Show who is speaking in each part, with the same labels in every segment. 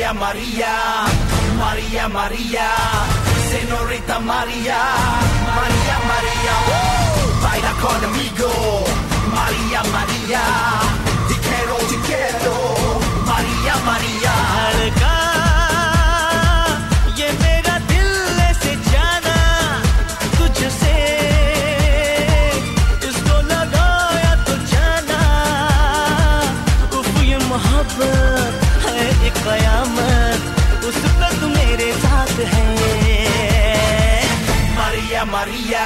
Speaker 1: Maria, Maria, Maria, Maria, señorita Maria, Maria, Maria, baila conmigo, Maria, Maria, te quiero, Maria, Maria.
Speaker 2: ये मेरा दिल ऐसे जाना तुझसे इसको लगाया तो जाना उफ ये मोहब्बत है एक कयामत उस पे तू मेरे साथ है
Speaker 1: Maria, Maria,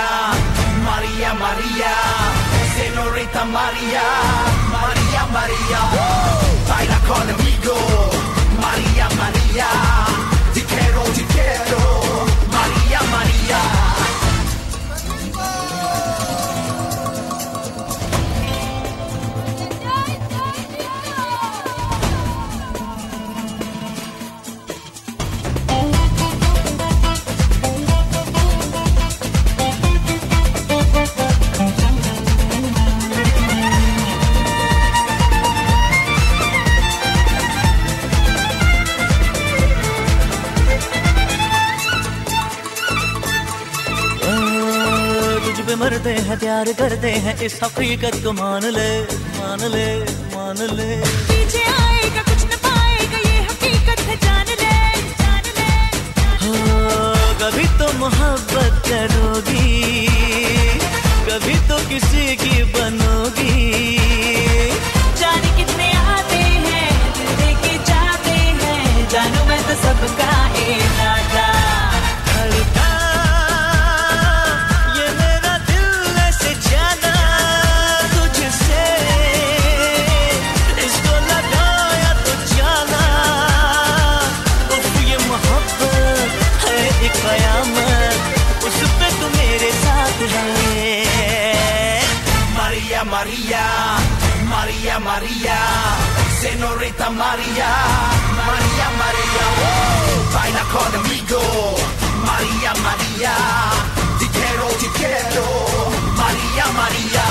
Speaker 1: Maria, Maria, señorita Maria, Maria, Maria, baila conmigo, Maria, Maria, te quiero, Maria, Maria.
Speaker 2: मरते हैं प्यार करते हैं इस हकीकत को मान ले मान ले मान ले
Speaker 3: पीछे आएगा कुछ न पाएगा ये हकीकत है जान ले
Speaker 2: हो कभी तो मोहब्बत करोगी कभी तो किसी की बनोगी
Speaker 3: जाने कितने आते हैं दिल दे के जाते हैं जानू मैं तो सबका इरादा
Speaker 1: Maria, Maria, Maria, señorita Maria, Maria, Maria, baila conmigo, Maria, Maria, te quiero, Maria, Maria.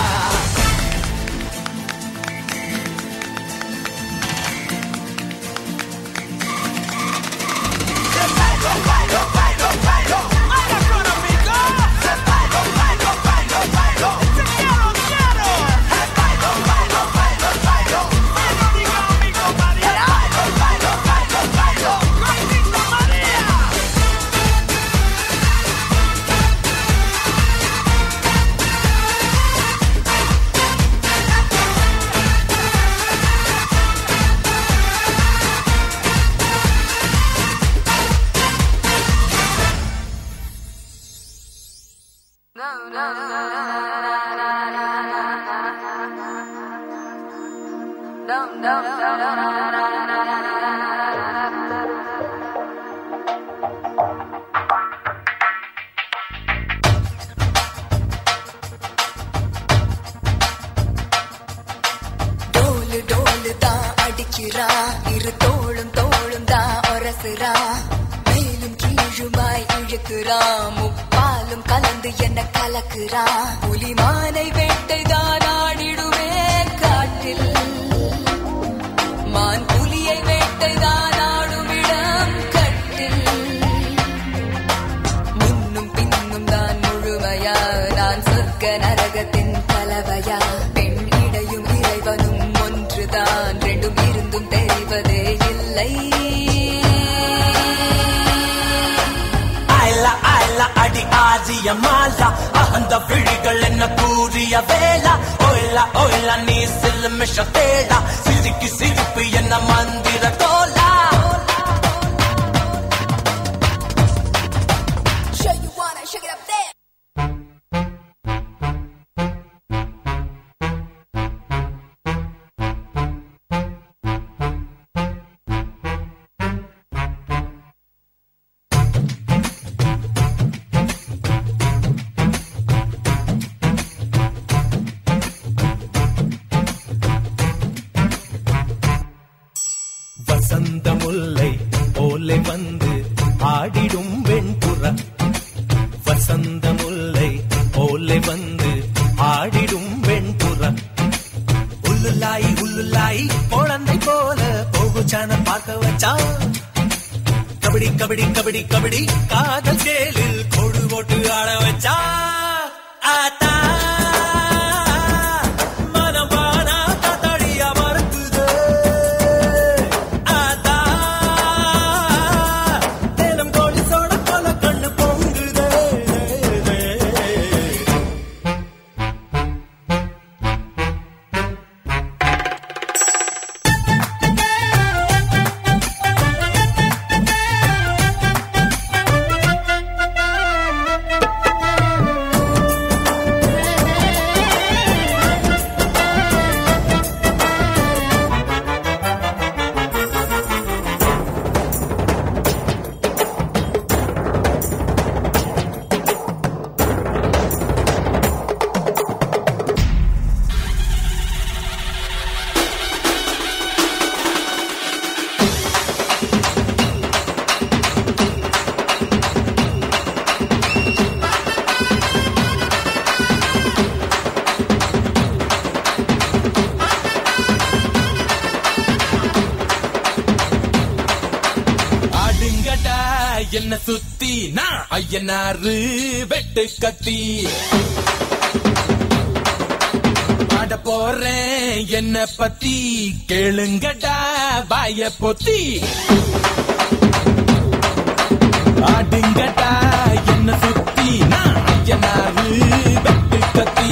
Speaker 4: இரு தோளும் தான் ஒரசுறா மேலும் கீழுமாய் இழுக்குறா முப்பாலும் கலந்து என்ன கலக்குறா புலிமானை வேட்டைதான் ஆடிடுவே காட்டில் மான் புலியை வேட்டைதான் ஆடுமிடம் கட்டில் முன்னும் பின்னும் தான் முழுமையா நான் சொர்க்க நரகத்தின் கலவையா பெண் இடையும் இறைவனும் ஒன்றுதான் ரெண்டும் இருந்தும் தெரிவதே இல்லை
Speaker 2: அடி ஆதிய மாலா அந்த விழிகள் என்ன கூறிய வேளா ஓய்லா ஓய்லா நீ சில்மிஷ தேடா சிரிக்கு சிரிப்பு என்ன மந்திர கோலா வசந்த முல்லை போலே வந்து ஆடிடும் வெண்புறா வசந்த முல்லை போலே வந்து ஆடிடும் வெண்புறா உள்ளுலாய் உள்ளுலாய் குழந்தை போல போகுச்சான பார்க்க வச்சா கபடி கபடி கபடி காதல் சேலில் கொடு போட்டு ஆட வச்சா ஆத்தா மனம் பானா தாத்தாடியா மறுக்குது ஆத்தா தேனம் கோடி சோட போல கண்ணு பொங்குது என்ன சுத்தி நான் ஐயனாரு வெட்டு கத்தி பாட போறேன் என்ன பத்தி கேளுங்கடா வாய பொத்தி ஆடுங்கடா என்ன சுத்தி நான் ஐயனாரு வெட்டு கத்தி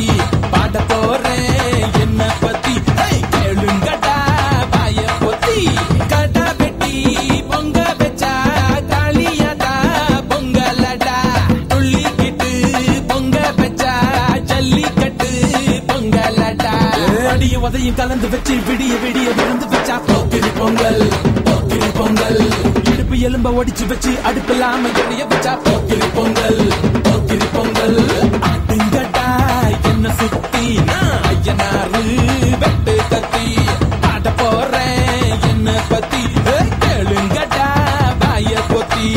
Speaker 2: பாட போறேன் என்ன பத்தி கேளுங்கடா வாய பொத்தி கடா வெட்டி பொங்க வச்சா உதையும் கலந்து வச்சு விடிய விடிய விழுந்து வச்சா போக்கிரி பொங்கல் போக்கிரி பொங்கல் இடுப்பு எலும்ப ஒடிச்சு வச்சு அடுப்பில்லாம எடைய வச்சா போக்கிரி பொங்கல் போக்கிரி பொங்கல் ஆட்டுங்கடா என்ன சுத்தி நான் ஐயனாரு வெட்டு கத்தி பாட போறேன் என்ன பத்தி கேளுங்கடா வாய பொத்தி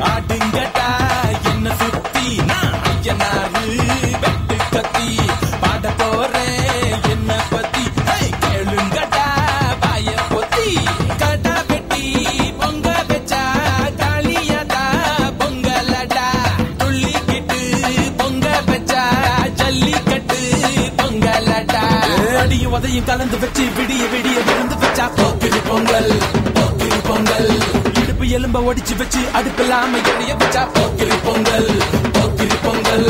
Speaker 2: ஆடுங்கடா என்ன சுத்தி நான் ஐயனாரு வெட்டு கத்தி பாட போறேன் என்ன பத்தி கேளுங்கடா வாய பொத்தி கடா வெட்டி பொங்க வச்சா காளியாதா பொங்கலடா துள்ளிக்கிட்டு பொங்க வச்சா ஜல்லிக்கட்டு பொங்கலடா அடியும் உதையும் கலந்து வச்சு விடிய விடிய விழுந்து வச்சா போக்கிரி பொங்கல் போக்கிரி பொங்கல் இடுப்பு எலும்ப ஒடிச்சு வச்சு அடுப்பில்லாம எடைய வச்சா போக்கிரி பொங்கல் போக்கிரி பொங்கல்